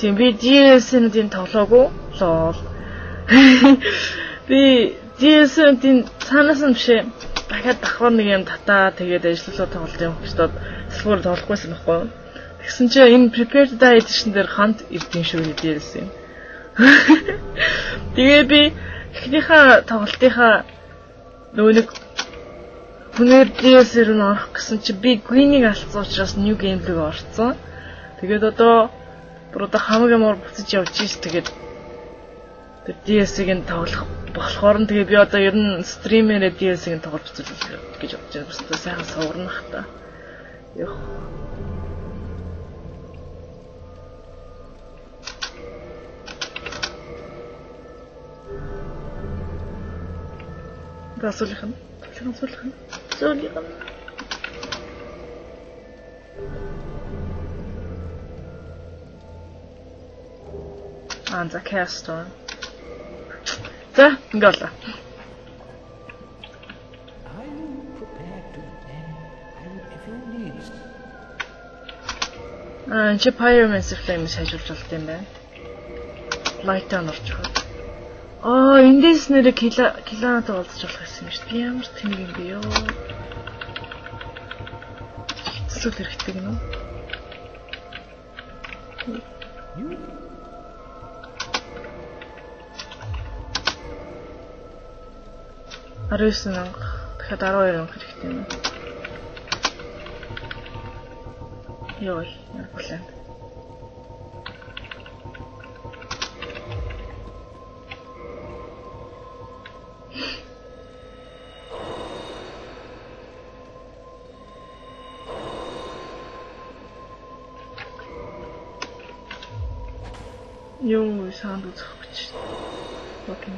Тийм би DLC-ийн тоглоогүй лол. Би DLC-ийн цаанаас нь бишээ дахиад давхар нэг юм татаа тэгээд ажиллуулаад тоглолт юм хэвчээд салбар тоглохгүйсэн байхгүй юу. Тэгсэн чинь энэ Prepare to Die edition дээр хант ирдэн шүү DLC. Тэгээ би эхнийхээ тоглолтынхаа нөгөө нэг хүнээр DLC рүү орох гэсэн чи би Queen-ийг алдсан учраас New Game рүү орсон. Тэгээд одоо бүр одоо хамаг ямар буцаж явж ийс тэгээд тэр DLC-г нь тоглох болохоор нь тэгээ би одоо ер нь стримээрээ DLC-г нь тоглож үзүүлэх гэж бодож байна. Просто сайхан суурнах та. Ёх. Асуулах нь. За Chaos За, ингээл. Чи Pyromancer Flame-ийг хайжуулж болт юм байна. Light-аа орж байгаа. Эндээс нэрээ километр олдож болох гэсэн юм шүү дээ. Би ямар тэнэг юм бэ ёо. Эсвэл хэрэгтэй гэнэ үү? Арайсан дахиад 12 хэрэгтэй юм. Ёо, яаглаа. Ёо, саунд үзэх гэж. Окей.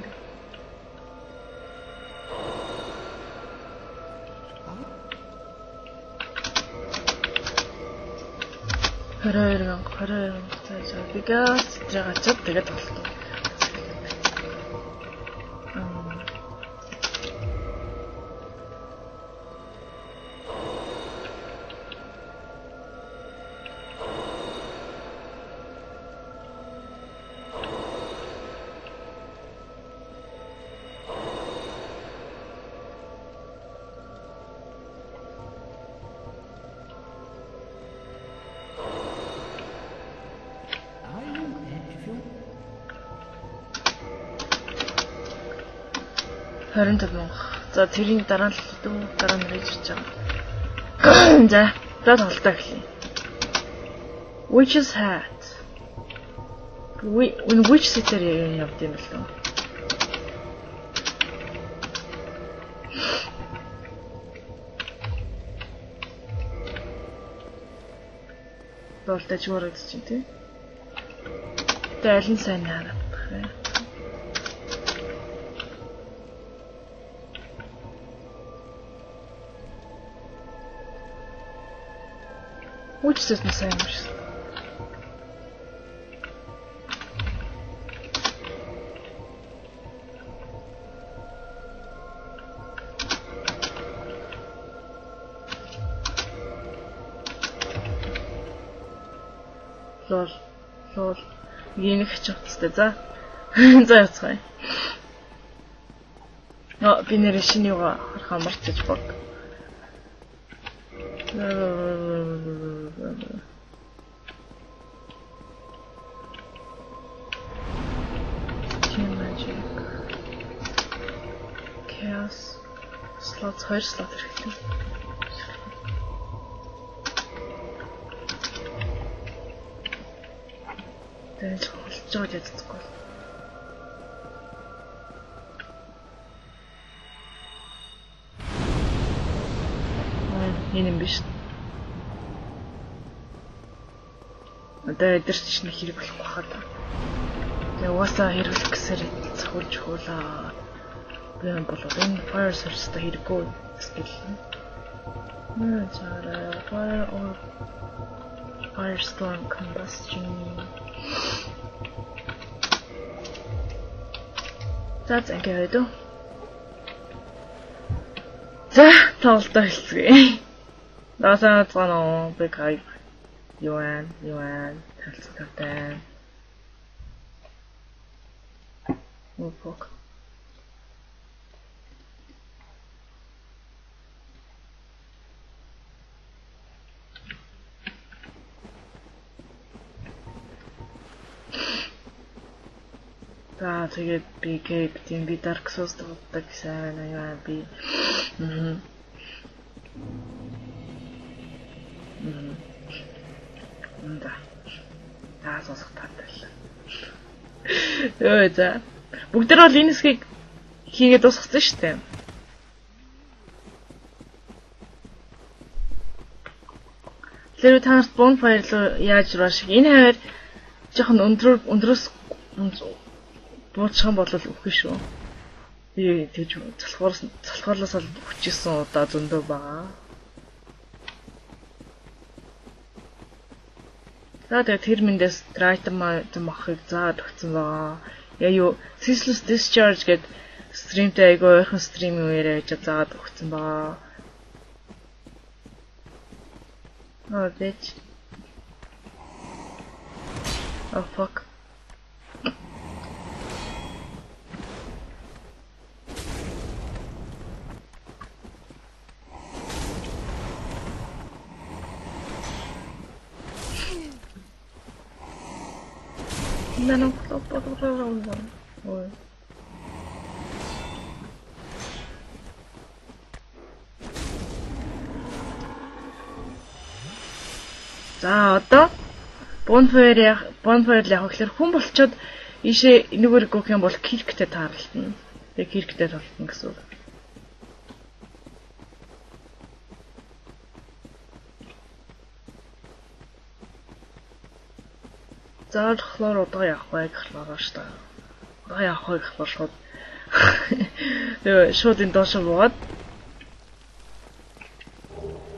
Хараа за бигаас зэгачаад тэгээд боллоо. За тэрийн дараа нь ирж байгаа. За тоглолтоо эхлэе. Witch's Hat. Witch Sitter явд юм л дөө. Тоглолтоо чигээр үзчих тийм. Тэгээ аль нь сайн хараад байна. Учится на самом деле. Лол. Энийг хачаацтай за. За яцгаая. Би нэр шиний юга харахаа марцаж баг. Magic. Chaos. Slots 2 slot хэрэгтэй. Тэгж холж байгаа ядцгүй. Энэ юм биш. Одоо эдэрч нэг хэрэг болохгүй хаа. Тэгээ угаасаа хэрэглэх гэсээр цохолж хуулаа. Би юм болов энэ fire source-та хэрэггүй гэсэн. Fire or firestorm combustion. That's okay though. За, тоглолтоо хэлцгээе. Дасаа цаано би кай. Юан талцгатай. Oh fuck. За тэгээд би тийм би Dark Souls дууддаг сайн аяа би. Да. Сонсох таатай. Өө за. Бүгд нь бол энэ хэсгийг хийгээд дуусгасан шүү дээ. Тэр та нарт bonfire руу яаж rush энэ хавар жоохон өндрөөс буучих юм бол үгүй шүү. Би тэгж залхуурлаас бол хүчсэн удаа зөндөө байгаа. За тэгээд тэр мэндээс item авахыг заад өгсөн байгаа. Яа юу Ceaseless Discharge гэдэг стримтэй айгаа ойрхон стрим үеэр яаж заад өгсөн байгаа. Oh bitch. Oh fuck. 나는 ой. За одоо bonfire яг гэхээр хүн болчоод ийшээ энэгээр гөх юм бол кирктэй таарлтна. Тэгээ кирктэй талтна гэсэн үг. За хлоор удаан явах бай гэхлээр шүү дээ. Удаан явах бай гэхлээр шууд шууд энэ доош буугаад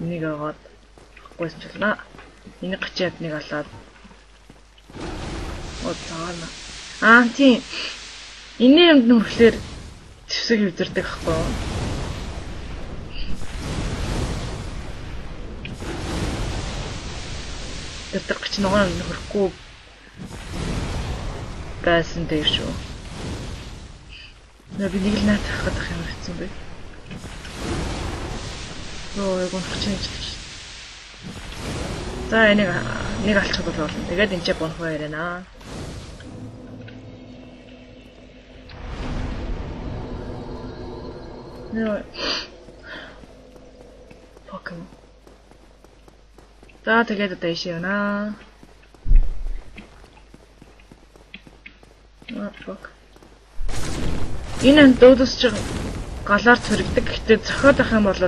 нэг аваад гойсчлаа. Энийг гачаад нэг алаад. Оцаана. Тийм. Эний юмд нүрхлээр твсэг хөвдөрдөг ахгүй. Тэр гэж нөгөө нөхөрхгүй байсан дээр шүү. Би нэг л наатах гэдэг юм хэвчээ бэ. Яг унахчих юм. За энийг нэг алчих бол болно. Тэгээд энэ ч bonfire ярина. Нөө. Покем. За тэгээд одоо ишээ явна. Fuck. Энэ дөөдөсч галаар цоригдаг. Гэхдээ зохиод ах юм бол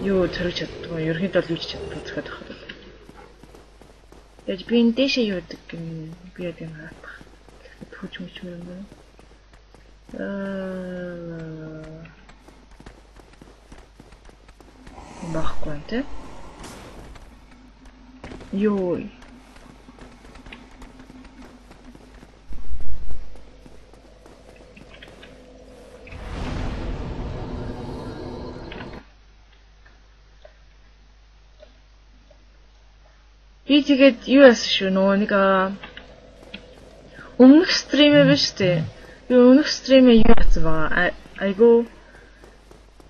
юу цориг чаддгүй. Ерөнхийдөө л юу ч чаддгүй зохиод ах. Яаж би энэ дэшээ юу гэдэг юм би яг юм хаах. Түүч мүч юм байна. Бахгүй тэ. Юу би тэгээд юу яасан шүү нөгөө нэг өмнөх стримээ биш үү? Би өмнөх стримээ юу яасан байгаа? Айгу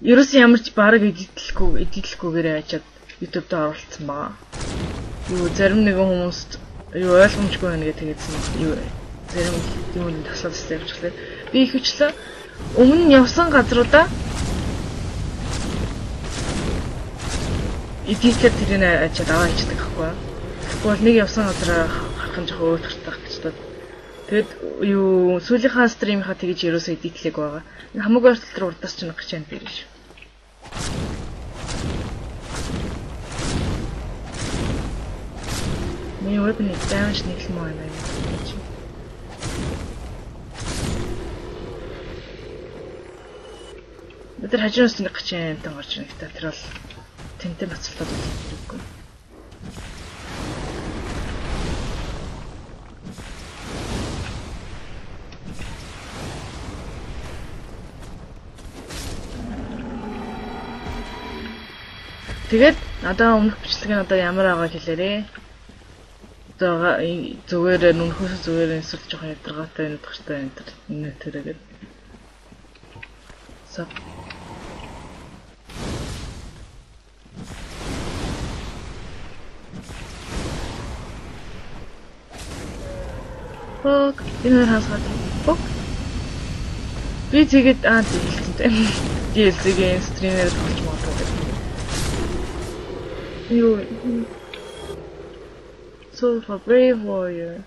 ерөөс ямар ч баг эдитлэхгүйгээр ачаад YouTube дээр оруулсан байгаа. Юу зарим нэгэн хүмүүст юу ойлгомжгүй байна гэж тэгээдсэн. Юу зарим юм таслаад явчихлаа. Би их хүчлээ өмнө нь явсан газруудаа эдитлэр тэрийг ачаад аваа ичдэг байхгүй. Тэгвэл нэг явсан газараа харах нь жоохон өөртөлтөх гэж бодоод. Тэгэд юу сүүлийнхаа стримийнхаа тэгж ерөөсөө эдитлэг байгаа. Хамаагүй өртөлтөр урдаас ч нэг гэж байна биш. Миний weapon damage нэг юм байна. Тэр хажуунаас нэг гэж юмтай гарч ирэх та тэр бол тэнтэй ноцлоод үгүй. Тэгээд надаа өмнөх бичлэг нь одоо ямар байгаа хэлээрээ. Зага зүгээр нүнхөөс зүгээр эсвэл жоохон ядаргаатай нүдгэртэй энэ тэргээд. Сап. Фок, энэ хасгаад. Фок. Би тэгээд зээлтэй. DLC-ийн стримээр тоглож магадгүй. Юу. So for brave warrior.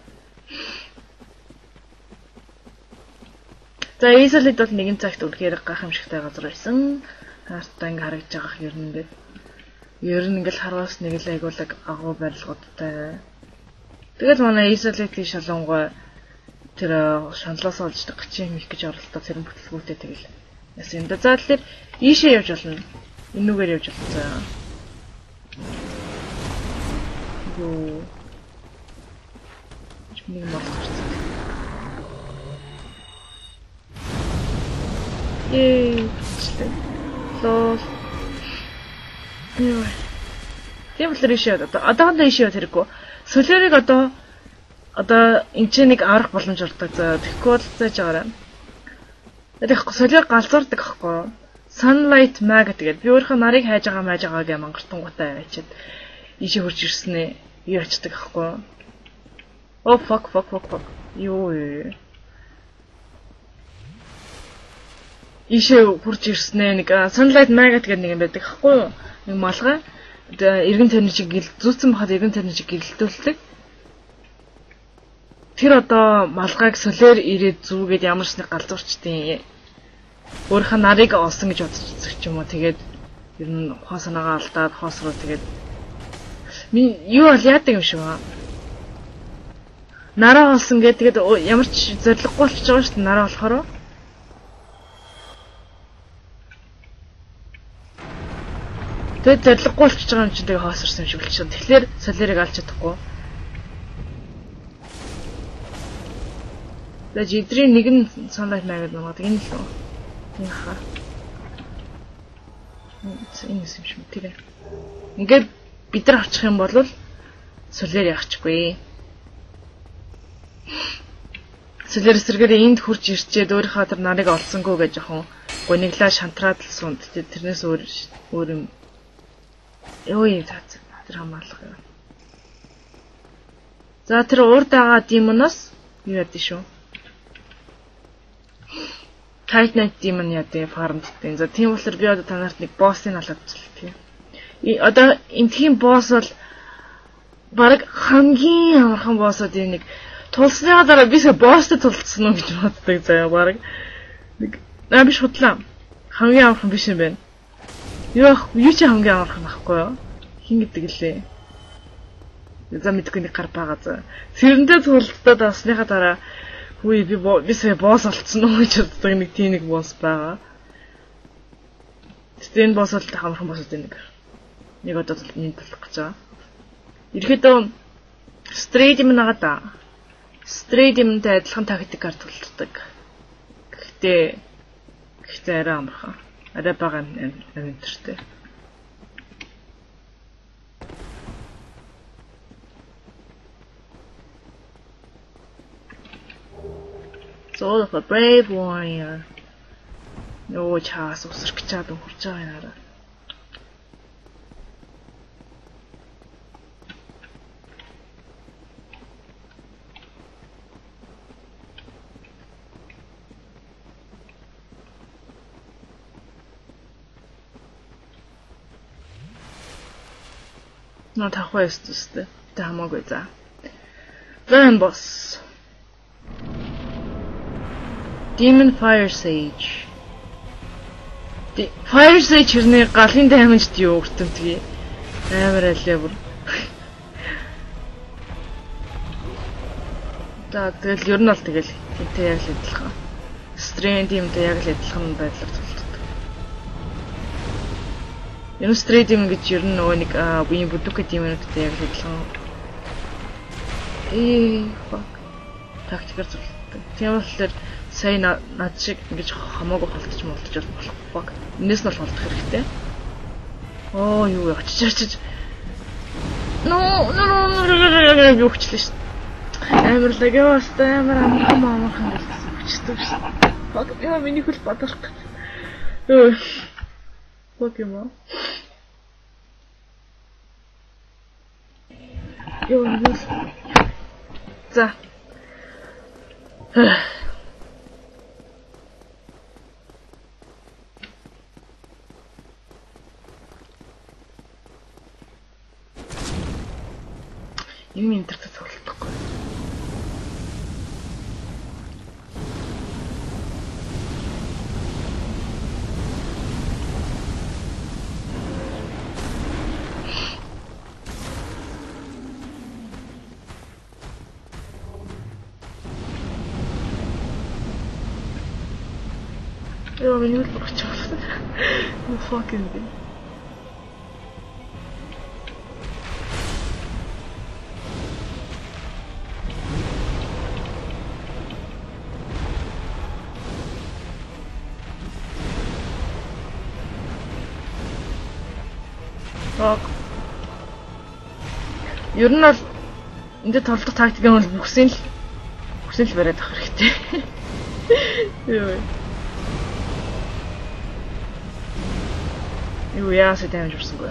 За Изолид бол нэгэн цагт үргээр гайхамшигтай газар байсан. Хаартаа ингээ харагдж байгаа юм ингээд. Ер нь ингээл хараас нэг л айгуулаг агуу барилгуудтай. Тэгэл манай Изолидийн шалангой тэр шаналаас олж гачийн их гэж оролдоо тэр бүтлгүүтэй тэгэл. Яс юм да. За тэгэхээр ийшээ явж болно. Энүүгээр явж болно. За. Юу. Нэг мод гарсан. Лол. Юу. Тэвлэр ишээ одоогоо ишээ хэрэггүй. Солиорыг одоо энэ ч нэг арга боломж ордог. За тэгэхгүй бол зааж байгаарай. Тэгэхээр солиор галзуурдаг аахгүй. Sunlight mag гэдэг. Би өөрийнхөө нарыг хайж байгаа гэж мангартангуутай ачаад ишээ хурж ирсэн ээ. Юу ачдаг аахгүй. Oh fuck. Юу. Ишээ хурж ирснээ нэг Sunlight Magnet гэдэг нэг юм байдаг аахгүй юу? Нэг малгай эргэн тойрны шиг зүүцэн бахад эргэн тойрны шиг гэрэлтүүлдэг. Тэр одоо малгайг солиор ирээд зүүгээд ямар ч нэг галзуурчдیں۔ Өөрийнхөө нарыг олсон гэж бодчих ч юм уу. Тэгээд ер нь ухаан санаагаа алдаад хоос руу тэгээд юу бол яадаг юм шиг ба. Нараа олсон гэдэг ямар ч зориггүй болчихж байгаа шүү дээ нараа болохоор. Тэгээд зориггүй болчихж байгаа юм чинь тэгээ хоосорсон юм шиг болчихсон. Тэгэхээр солиорыг алж чадахгүй. Тэгээд жидрийн нэг нь Sunlight Mag гэдэг нэг энэ л үү. Энэ хаа. Энэ юм шиг тийм. Ингээд бид нар авчих юм бол солиор яахчихгүй. Солиор сэргээр энд хурж ирчээд өөрийнхөө тэр нарыг олсонгүй гэж жоохон гониглаа шантраад л сунд. Тэрнээс өөр юм. Ой цаац тэр хамаалах юм. За тэр урд байгаа демоноос юу яд шүү. Titan demon яд фармдтэй. За тийм болохоор би одоо танарт нэг боссыг алгадчихлаа. Одоо энтхийн босс бол баг хамгийн амархан боссод нэг тулсныгаа дараа бисээ босстой тулцсан уу гэж боддог заяа баг. Нэг би шудлаа. Хамгийн амархан биш юм байна. Юу ч хамгийн амархан байхгүй юу? Хин гэдэг лээ. За мэдгүй нэг гар байгаа за. Сэрнтэй тулдаад авсныхаа дараа хүй би бисээ босс олцсон уу гэж боддог нэг тийм нэг босс байгаа. Тэгтээ энэ босс бол амархан босс гэдэг нэг одоо нэг тулах гэж байгаа. Ирэхэд Stray Demon байгаа да. Stray Demon-тэй адилхан тактикаар тулддаг. Гэхдээ арай амархан. Арай бага амтэртэй. So for brave warrior. Нөө чаас усрах гэж чад хурж байгаа юм арай. На тахваа өстөстэй. Тэ хамаагүй за. Then boss. Demon Fire Sage. Fire Sage хэрнээ галын даймажд юу өртөмтгий. Амар алиа бүр. За тэгэл ер нь бол тэгэл тэнтэй яг л адилхан. Strain Demon-тэй яг л адилхан байдлаар тулдаг. Энэ Strain Demon гэж ер нь нөгөө нэг үеийн бүдүүх Demon-тэй яг л адилхан. Fuck. Тактикаар тулдаг. Тийм болохоор сая над шиг ингэж хамаагүй холдож болохгүй. Энэс нь бол холдох хэрэгтэй. Оо юу очиж. би өгчлээ шүү. Амарлаг яваастай амар амархан гэсэн хүчтэй шүү. Фак яа миний хөл бодох гэж. Өө. Покемон. Ёо нэс. За. Юм интернет тоглохгүй. Ёо миний хөл боччихлоо. Ну fucking би. Ер нь бол энэ тоглох тактикийн бол бүхсийн л бариад авах хэрэгтэй. Юу яасаа дэмж урсангүй.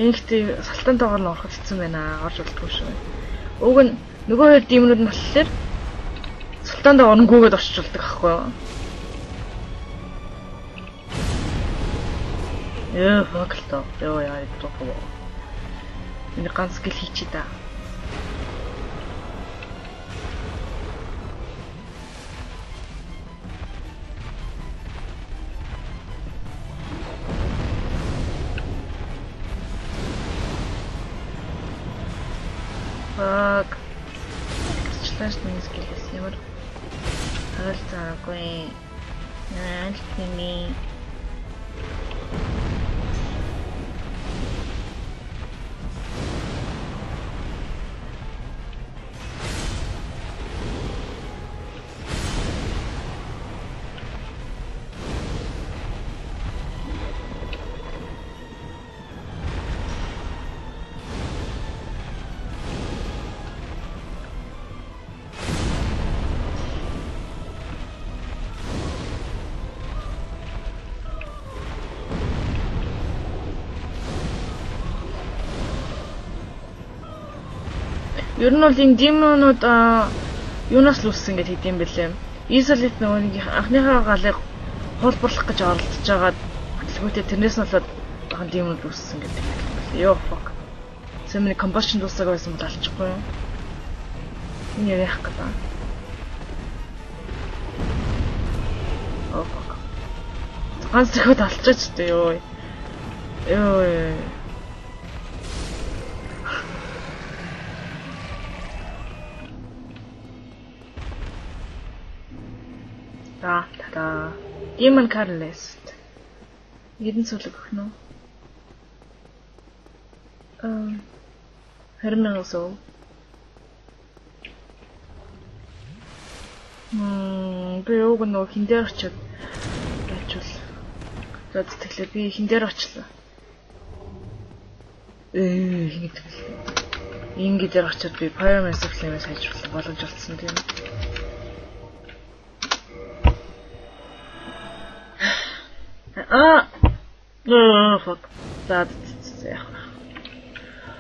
Ингэхдээ салтантайгаар нь ороход хэцүү байна. Орж болтгүй шүү. Уг нь нөгөө хоёр димнүүд нь болохоор салтантайгаар оронгүйгээд очиж болдог аахгүй юу? Фоклто. Ёо яа тохоо. Энэ ганц скил хийчи та. Fuck. Члаш нэг скилс ямар харилцаагүй. Наалтны ер нь бол энэ демонууд юунаас л үссэн гэж хэдэм бэлээ. Изолит нөгөө нэг анхныхаа галыг хулбарлах гэж оролдож байгаад хөтөлбөртэй тэрнээс нь болоод бахан демонууд үссэн гэдэг. Ёо fuck. Сэмний combustion дуусаагаа байсан бол алчихгүй юу? Энэ яах гээд байна? Oh fuck. Ганц зөхөд алчаач дээ ёо. Ёо. Та Demon Catalyst. Jeden зүйлэг өгнө үү? Hermel Soul. Би яг нөгөө хин дээр очиодячвал. За тэгэхээр би хин дээр очлоо. Ингэ дээр очиод би Fire Massive Flame-ээс хайжруулсан боломж олцсон тийм. Fuck. За.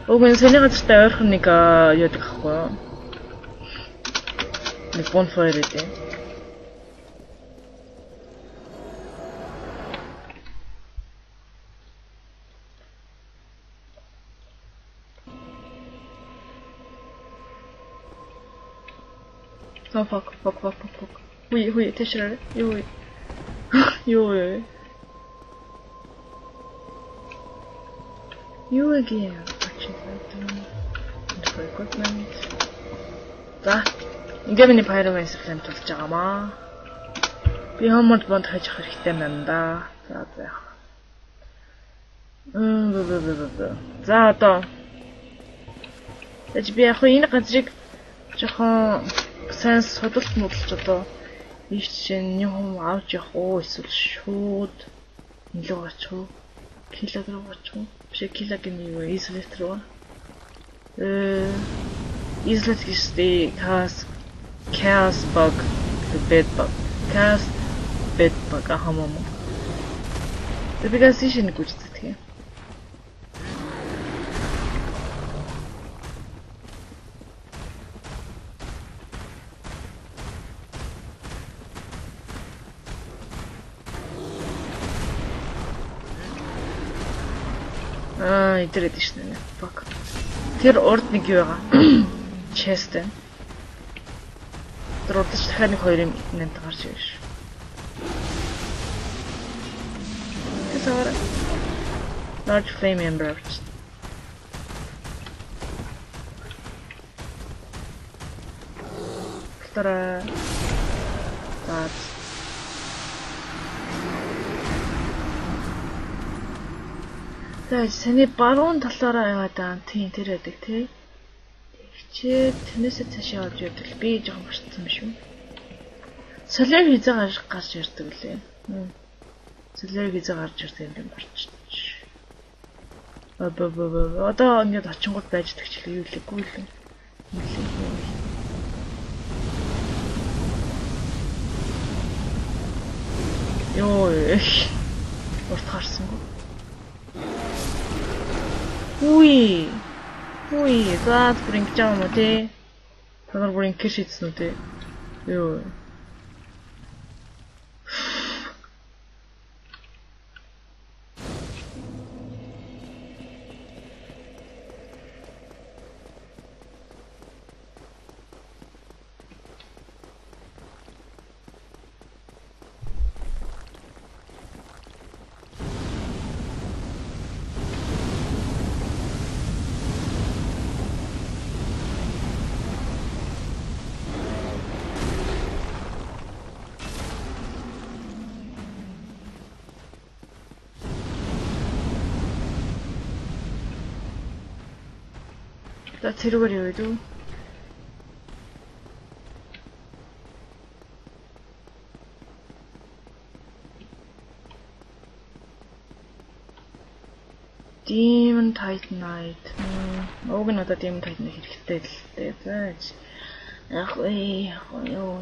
Уг нь сони газартай ойрхон нэг яадаг ахгүй юу? Нэг bonfire гэдэг. Fuck. Хуй тэшрэ. Юу. Юу again? Equipment. За. Ингээ миний Pyro Massive Flame тулж байгаамаа. Би хамт бонд хайж авах хэрэгтэй байна да. За. За одоо. Тэгж би яг энэ газрыг Жохон сайн судалт модалч одоо ийш жишээ нь юм авч явах уу эсвэл шууд нэлээд очих уу? Килограмм очих уу? Биш килограмм юу вэ? Изолят руу. Изолят гэжтэй chaos bug bed bug. Chaos bed bug ахамам. Тэгээс ийш нэг үжицдэг юм. Идэрэд шнэ. Fuck. Тэр урд нэг юу байгаа? Chest. Тэр урдч дахиад нэг 2 нэмт гарч ирж шүү. Тэсээр large flame ember. Тара тат саний баруун талаараа яваад байгаа. Тийм тэр байдаг тий. Тэгчээ тэрнээсээ цаашаа явж явдал би жоохон мартсан юм шүү. Солиор хизээ гарч ирдэг үлээ. Солиор хизээ гарч ирдэг юм барч. Одоо ингээд очингууд байж тагчлаа юу лээгүй л. Йоо урт харсангүй. Уй, за бүр ингэж байгаа юм уу те? Танаар бүр ингэж шийдсэн үү те? Йоо. За тэрүүгээр юу вэ? Demon Titanite. Уг нь одоо Demon Titan хэрэгтэй л дээ. Зааж. Ах ёо.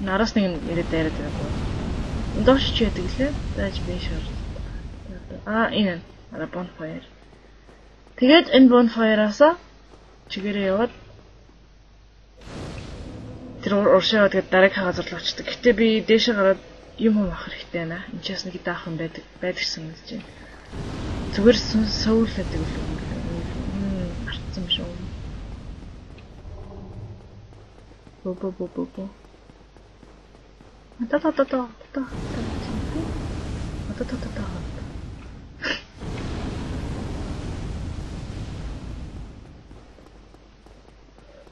Нараас нэг ирээд дайраад байгаа. Доош ч яадаг лээ. Зааж би шаар. Энэ bonfire. Тэгээд энэ bonfire-аас чигээрээ яваад тэр уршаа тэгээд дараагийн газар руу очдог. Гэтэ би дээшээ гараад юм авах хэрэгтэй байна. Энд ч бас нэг даах юм байдаг гэсэн гэж байна. Зүгээр сөүлэдэг л юм. Арцсан биш үү? Бо. Та.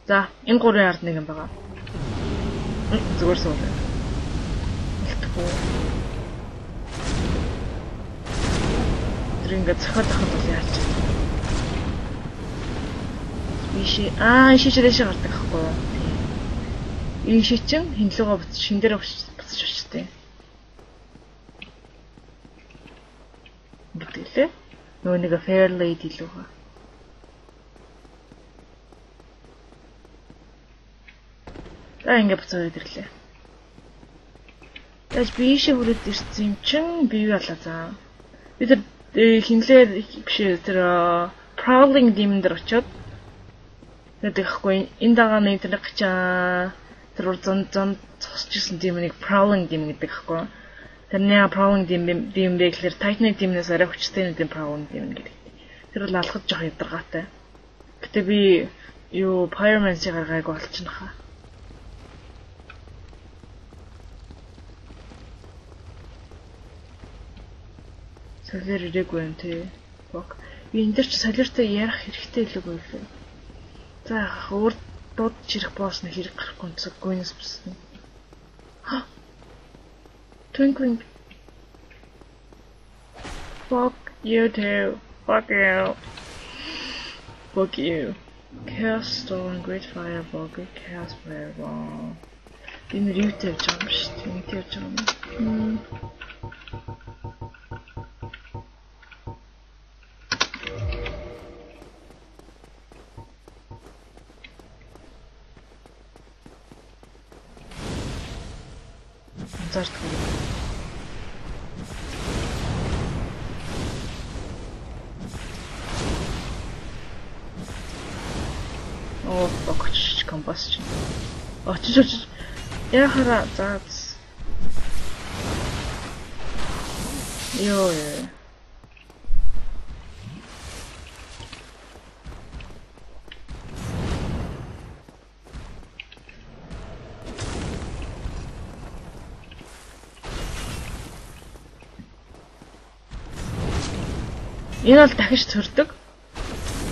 За, энэ гурван ард нэг юм байгаа. Зүгээр суулаа. Илтгэв. Тэр ингээд цохоод ахад бол яач. Иши дэше гардаг ахгүй юу? Тийм. Иши чин хинлүүгөө шин дээр буцаж очтой. Бүтээлээ. Нөгөө нэг fair lady лүүгээ. Ингээ буцаад ирлээ. Тэгэж би ийшээ хүрээд ирсэн юм чин бие болоо заа. Би тэр хинлээ биш тэр prowling demon дээр очиод тэгэхгүй энэ дагаа нэг тэр гачаа тэр зон цосчихсан demon-ыг prowling demon гэдэг хэвгүй. Тэрний prowling demon гэхэлэр Titan demon-аас арай хүчтэй нэг prowling demon гэдэг. Тэр бол алхаж жоох ядаргаатай. Гэтэ би юу pyromancy гаргаагүй болчихнохоо. Солиор ирээгүй юм тий. Бок. Би энэ дэр ч солиортой ярих хэрэгтэй илүү байлгүй. За өөр дуудаж ирэх босс нэг хэрэг гарахгүй зүггүйнээс бисна. Twinkling. Fuck you too. Fuck you. Fuck you. Chaos Storm, Great Fireball, Great Chaos Fireball. Энэ ривтэй явж байгаа юм шүү дээ. Энд явж байгаа юм. Зарт хөө. Оо, бокч компас. Очиж. Яхара заац. Йоо. Энэ бол дахиж төрдөг.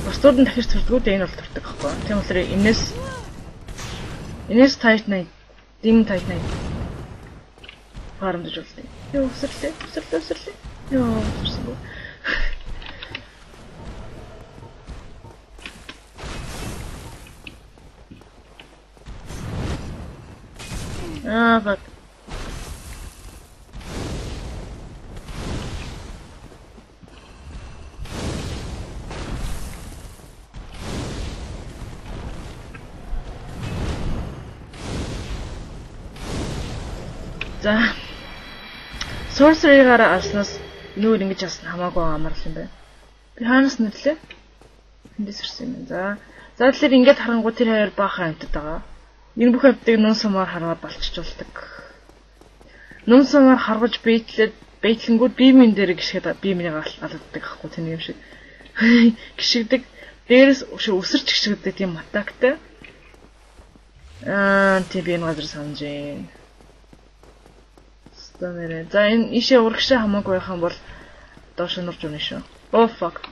Бусдууд нь дахиж төрдгүүд энэ бол төрдөг гэхгүй. Тийм болохоор энэс Titan Demon Titan фармдж болтой. Йоо, өсрлээ. Йоо, өсрлөө. Fuck. За. Sorcery-гаараа алснаас нүүр ингэж асна хамаагүй амарл юм байна. Би хаанаас нэрлээ? Эндээс ирсэн юм байна. За тэгэхээр ингэж харангуй тэр хоёр баахан амтд байгаа. Энэ бүх амтыг нун сумаар хараад балччихулдаг. Нун сумаар харгаж бейтлэнгүүд биемийн дээр гიშгээд биемнийг алддаг гэхгүй тэний юм шиг. Гიშгдэг. Дээрээс өсөрч гიშгдэг тийм атактай. Тийм би энэ газар санаж байна. За энэ ишээ урагшаа хамаагүй байх юм бол доош нурж унаа шүү. Oh fuck.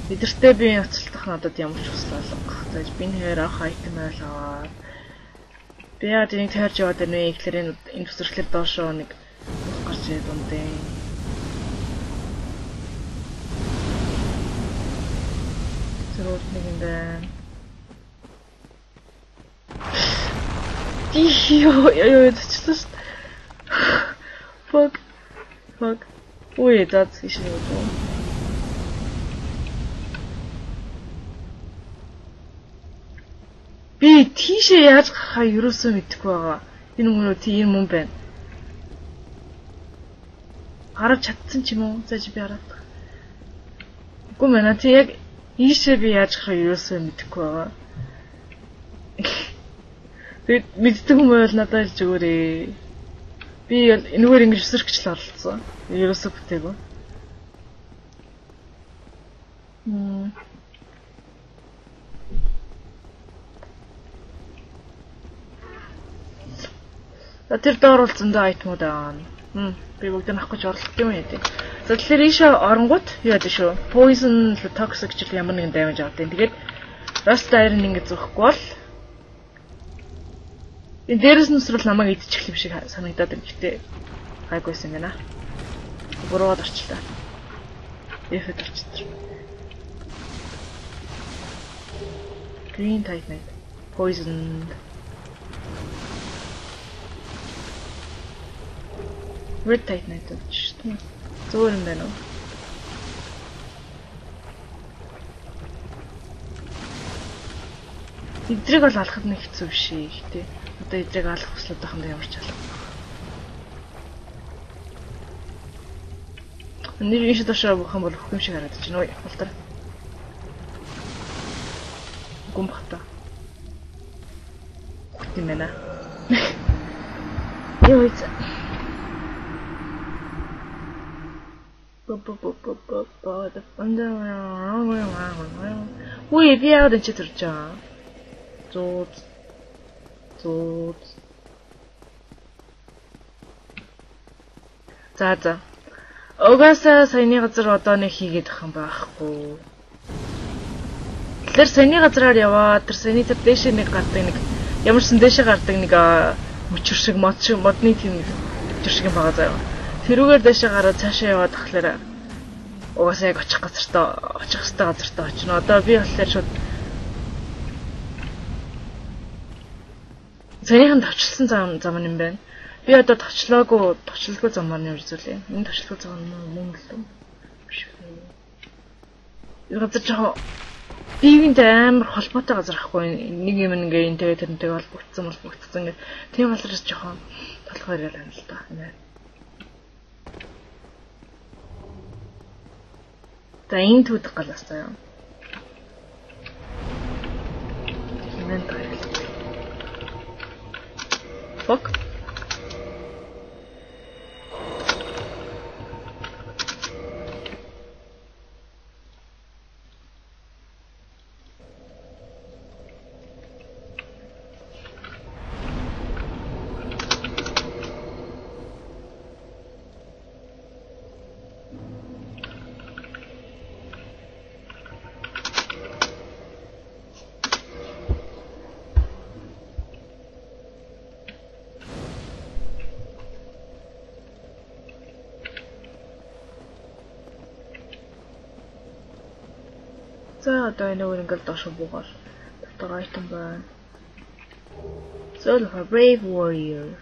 Бидэртээ би ноцолдох надад ямар ч хүсэл алга. За би нэрээ хайтм байлаа. Би яа тэнийг таарж яваад байна вэ гэхээр энэ төсөрчлэр доошоо нэг гарч ирээд ундээ. Зэрэг нэг юм байна. Йоо, that's fuck. Ой, that's ишээ юу. Би тийшээ яаж гарахаа ерөөсөө мэдэхгүй байгаа. Энэ мөн тийм юм байна. Хараад чадсан ч юм уу? Зааж би хараад. Үгүй мэнэ тий яг ийшээ би яаж гарахаа ерөөсөө мэдэхгүй байгаа. Тэгээд мэддэг юм бол надад хэлж өгөөрэй. Би энэгээр ингэж өсөрч л оролцсон. Ерөөсөө бүтээгүй. Тэр доор бол зөндөө айтмууд аа. Би бүгдийг авах гэж орлох юм яа. За тэгэхээр ийшээ оронгууд юу яд шүү. Poison, toxic ч ямар нэгэн damage авдаг. Тэгээд Rust Iron ингэ зөөхгүй бол энэ дээрээс нь өсрөл намайг идчих юм шиг санагдаад байна. Гэтэ гайгүйсэн байна. Буруугаар орчлаа. Эфэт орчихсон. Green Titan. Poison. Red Titan гэдэг. Зөөр юм байна уу? Эдрийг бол алахад нэг хэцүү биш ээ. Одоо эдрийг алах хүслээд байх юм да ямар ч алах. Нэр ийш дашаа болох юм бол хөх юм шиг хараад чинь ой болтор. Гомбхта. Хөх юм байна. Йой. Ой, би яагаад энэ ч төрж байгаа. Зууд. За. Угаасаа саяны газар одоо нэг хийгээд ах юм байхгүй. Тэгэхээр саяны газраар яваа. Тэр саяны тэр дээшээ нэг гардаг нэг ямарсан дээшээ гардаг нэг мөчөр шиг модны тийм мөчөр шиг юм байгаа заяа. Тэрүүгээр дээшээ гараад цаашаа яваад тахлаараа угаасаа яг очих хэвээр газартаа очино. Одоо би болохоор шууд Санийхан товчлсон зам юм байна. Би одоо товчлоогүй замаар нь үзүүлээ. Энэ товчлоогүй зам нь мөн л биш үү? Энэ газар жоо бивэнд амар холбоотой газар ахгүй. Нэг юм ингээ энэ тэрнтэй холбогдсон ингээ. Тийм газараас жоохон толгойр яриа л та. За энэ түүдэг галаастай юм. Хэмээн таарал. Fuck. За одоо энэ ингээл доош буугаад дотор айтем байна. Soul of a brave warrior.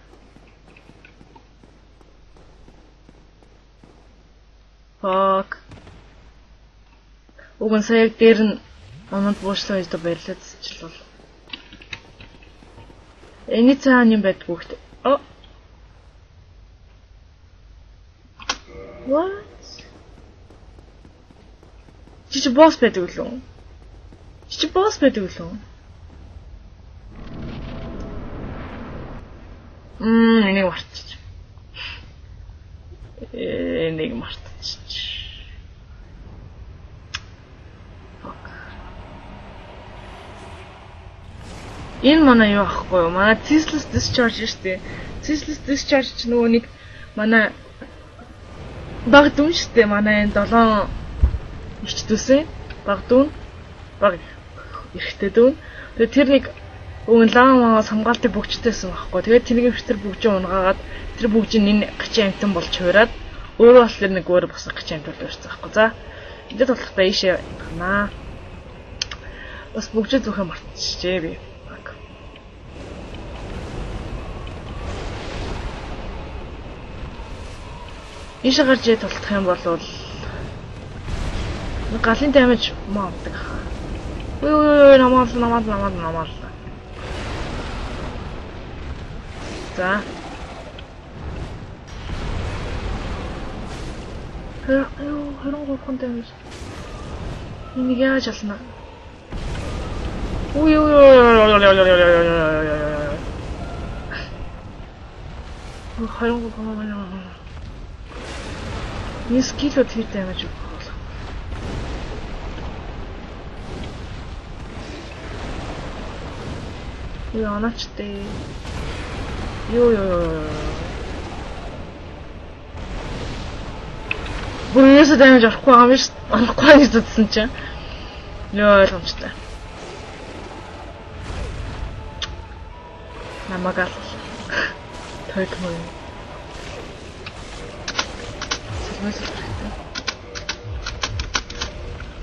Fuck. Уган саяг дээр нь онод буушлаа гэж баярлаад зэчлэл. Эний цаан юм байдгүй хт. Оо. What? Чи босс байдаг лөө? Чи босс байдаг лөө? Энийг мартчих. Энийг мартчих. Энэ манай юу ахгүй юу? Манай Ceaseless Discharge шүү дээ. Ceaseless Discharge ч нөгөө нэг манай баг дүн шүү дээ. Манай энэ 7 ичдүүсэн баг дүн баг эрэхтэй дүн. Тэгээ тэр нэг өвн лаамаас хамгаалтыг бүгжтэйсэн байхгүй. Тэгээд тэрний тэр бүгжээ унгаагаад тэр бүгжийн энэ гачийн амтан болж хуураад өөрөө бас тэр нэг өөр босох гачийн амт болчихсон байхгүй. За энд толготой ийшээ танаа. Бас бүгжээ зүхэ мартчихжээ би. Ийшээ гарч яа тулдах юм бол галын дамж маавдаг хаа. Ой намаал. За. Хэрэг гон дамж. Энийг яаж ална? Ой. Хэрэг гон. Нэг скил тэр дамж. Юу аначтэй. Юу. Бүрээс дамж орохгүй байгаа юм шүү. Орохгүй гэж зүтсэн чинь. Юу ойлгомжтой. Намагал. Тойгмоо. Сэлмэс.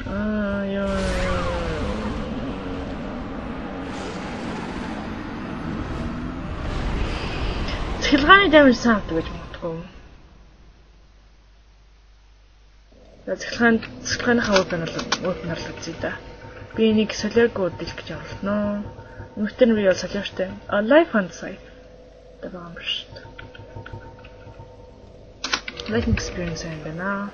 Яа. Цэглгааны дамж саавдаг гэж бодгоо. Цэглгааныхаа үр нарлаг зүй да. Би энийг солиоргүй дэлэх гэж оролдоно. Нүхтэр нь би бол солиортой. Life on site. Тэвээмш. Life experience юм байна.